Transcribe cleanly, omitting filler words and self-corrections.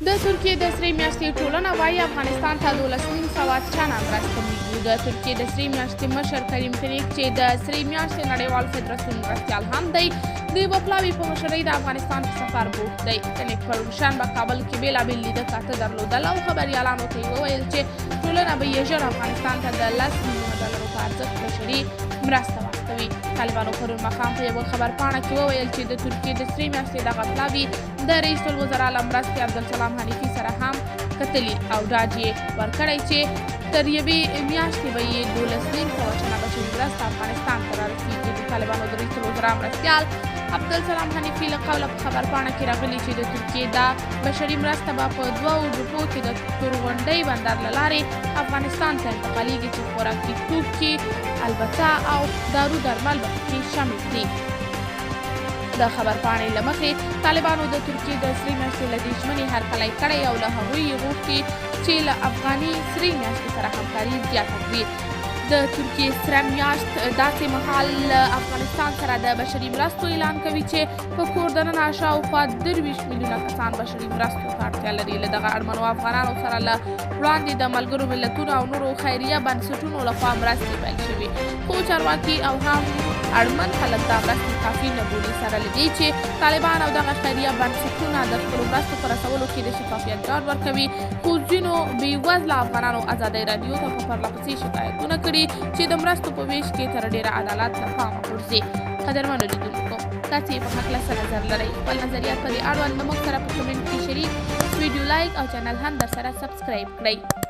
د ترکیې د سرې میاشتې ټولنه وایي افغانستان ته 12,900 ټنه مرسته لېږي. د ترکیې د سرې میاشتې مشر کریم تریک چې د سرې میاشتې نړیوال فدراسیون مرستیال هم دی د یوه پلاوي په مشرۍ د افغانستان په سفر بوخت دی. تریک پر دوشنبه کابل کې بېلابېل لیده کاته درلودل او خبریالانو ته یې وویل چې ټولنه به یې ژر افغانستان ته د 10 میلیونه ډالرو په ارزښت بشري مرسته ورکوي. طالبانو پرون ماښام په یوه خبرپاڼه کې وویل چې د ترکیې د سرې میاشتې دغه پلاوي د رئیس الوزرا له مرستې عبدالسلام حنیفي سره هم کتلي او ډاډ یې ورکړی چې تر یوې میاشتې به یې 12,900 ټنه بشري مرسته افغانستان ته رارسېږي. د طالبانو د رئیس الوزرا مرستیال عبدالسلام حنیفي له قوله په خبرپاڼه کې راغلي چې د ترکیې دا بشري مرسته به په 2 ډوبو کې د تورغونډۍ بندر له لارې افغانستان ته انتقالېږي چې خوراکي توکي البته او دارو درمل به پکې شامل دي. د خبرپاڼې له مخې طالبانو د ترکیې د سرې میاشتې له دې ژمنې هرکلی کړی او له هغوی یې غوښتي چې له افغاني سرې میاشتې سره همکاري زیاته کړي. د ترکیې سره میاشت داسې مهال له افغانستان سره د بشري مرستو اعلان کوي چې په کور دننه شاوخوا 23 میلیونه کسان بشري مرستو ته اړتیا لري. له دغه اړمنو افغانانو سره له وړاندې د ملګرو ملتونو او نورو خیریه بنسټونو لخوا مرستې پیل شوي، خو چارواکي او هم اړمن خلک دا مرستې کافي نه بولي. سره له دې چې طالبان او دغه خیریه بنسټونه د خپلو مرستو په رسولو کې د شفافیت ډاډ ورکوي، خو ځینو بېوزله افغانانو ازادۍ راډیو ته په پرلهپسې شکایتونه کړي چې د مرستو په ویش کې تر ډېره عدالت له پامه غورځي. قدرمنو لیدونکو، تاسې په هکله څه نظر لرئ؟ خپل نظریات په دې اړوند له موږ سره په کمنټ کې شریک، ویډیو لایک او چینل هم درسره سبسکرایب کړئ.